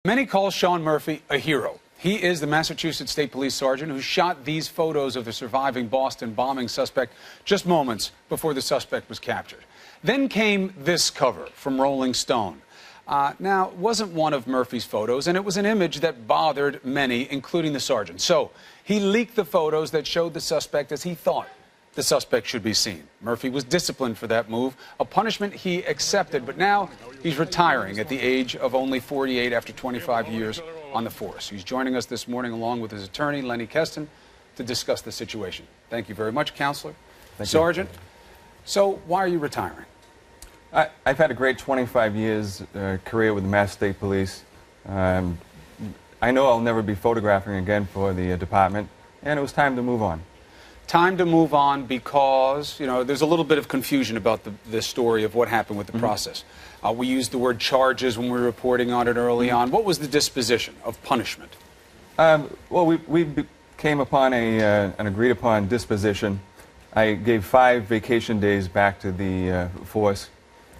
Many call Sean Murphy a hero. He is the Massachusetts State Police Sergeant who shot these photos of the surviving Boston bombing suspect just moments before the suspect was captured. Then came this cover from Rolling Stone. Now, it wasn't one of Murphy's photos, and it was an image that bothered many, including the sergeant. So he leaked the photos that showed the suspect as he thought the suspect should be seen. Murphy was disciplined for that move, a punishment he accepted, but now he's retiring at the age of only 48 after 25 years on the force. He's joining us this morning along with his attorney, Lenny Keston, to discuss the situation. Thank you very much, Counselor. Sergeant, so why are you retiring? I've had a great 25 years career with the Mass State Police. I know I'll never be photographing again for the department, and it was time to move on. Time to move on because, you know, there's a little bit of confusion about the story of what happened with the process. We used the word charges when we were reporting on it early on. What was the disposition of punishment? Well, we came upon an agreed-upon disposition. I gave 5 vacation days back to the force,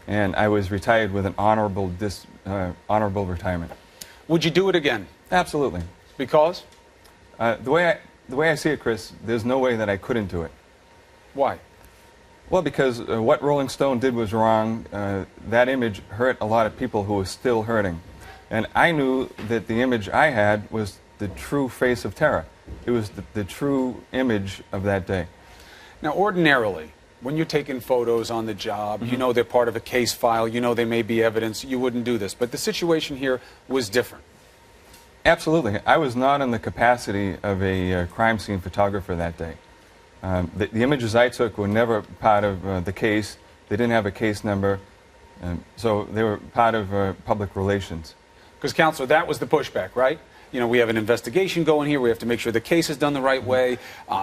and I was retired with an honorable retirement. Would you do it again? Absolutely. Because? The way I see it, Chris, there's no way that I couldn't do it. Why? Well, because what Rolling Stone did was wrong. That image hurt a lot of people who were still hurting. And I knew that the image I had was the true face of terror. It was the true image of that day. Now, ordinarily, when you're taking photos on the job, you know they're part of a case file, you know they may be evidence, you wouldn't do this. But the situation here was different. Absolutely. I was not in the capacity of a crime scene photographer that day. The images I took were never part of the case. They didn't have a case number, so they were part of public relations. Because, Counselor, that was the pushback, right? You know, we have an investigation going here. We have to make sure the case is done the right way.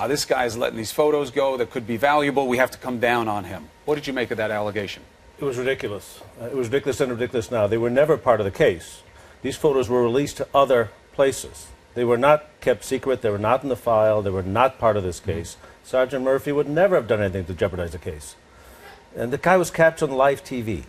This guy's letting these photos go that could be valuable. We have to come down on him. What did you make of that allegation? It was ridiculous. It was ridiculous and ridiculous now. They were never part of the case. These photos were released to other places. They were not kept secret. They were not in the file. They were not part of this case. Sergeant Murphy would never have done anything to jeopardize the case. And the guy was captured on live TV.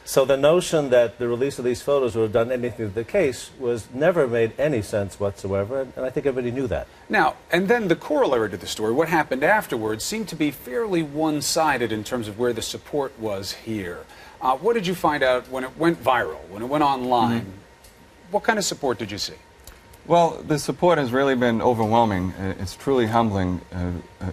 So the notion that the release of these photos would have done anything to the case was never made any sense whatsoever, and I think everybody knew that. Now, and then the corollary to the story, what happened afterwards, seemed to be fairly one-sided in terms of where the support was here. What did you find out when it went viral, when it went online? What kind of support did you see? Well, the support has really been overwhelming. It's truly humbling.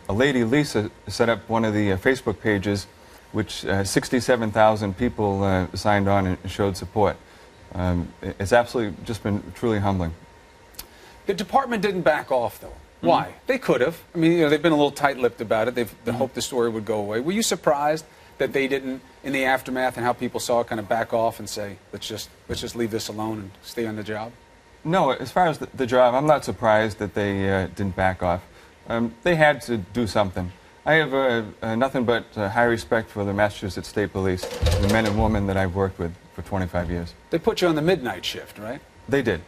A lady, Lisa, set up one of the Facebook pages, which 67,000 people signed on and showed support. It's absolutely just been truly humbling. The department didn't back off, though. Why? They could have. I mean, you know, they've been a little tight-lipped about it. They hoped the story would go away. Were you surprised that they didn't, in the aftermath and how people saw it, kind of back off and say, let's just leave this alone and stay on the job? No, as far as the job, I'm not surprised that they didn't back off. They had to do something. I have nothing but high respect for the Massachusetts State Police, the men and women that I've worked with for 25 years. They put you on the midnight shift, right? They did.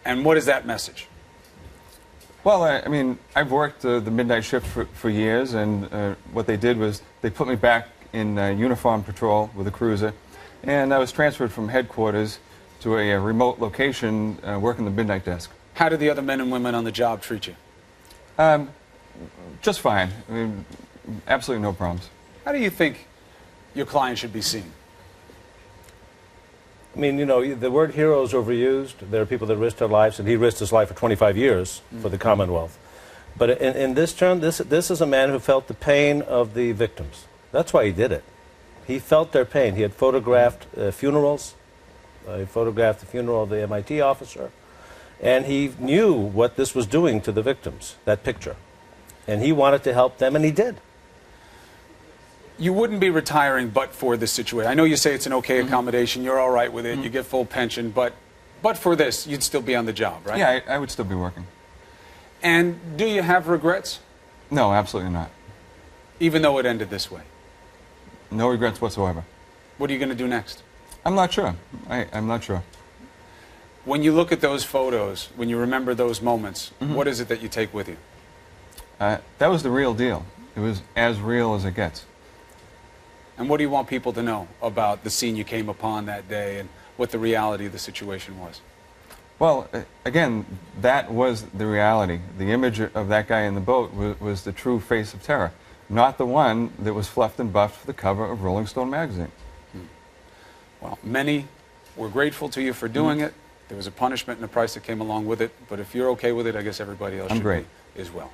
And what is that message? Well, I mean, I've worked the midnight shift for years, and what they did was they put me back in uniform patrol with a cruiser, and I was transferred from headquarters to a remote location working the midnight desk. How did the other men and women on the job treat you? Just fine. I mean, absolutely no problems. How do you think your client should be seen? I mean, you know, the word hero is overused. There are people that risked their lives, and he risked his life for 25 years for the Commonwealth. But in this term, this is a man who felt the pain of the victims. That's why he did it. He felt their pain. He had photographed funerals. He photographed the funeral of the MIT officer. And he knew what this was doing to the victims, that picture. And he wanted to help them, and he did. You wouldn't be retiring but for this situation. I know you say it's an okay accommodation. You're all right with it. You get full pension. But for this, you'd still be on the job, right? Yeah, I would still be working. And do you have regrets? No, absolutely not. Even though it ended this way? No regrets whatsoever. What are you going to do next? I'm not sure. I'm not sure. When you look at those photos, when you remember those moments, what is it that you take with you? That was the real deal. It was as real as it gets. And what do you want people to know about the scene you came upon that day and what the reality of the situation was. Well, again, that was the reality. The image of that guy in the boat was the true face of terror, not the one that was fluffed and buffed for the cover of Rolling Stone magazine. Well, many were grateful to you for doing it. There was a punishment and a price that came along with it, but if you're okay with it, I guess everybody else should be as well.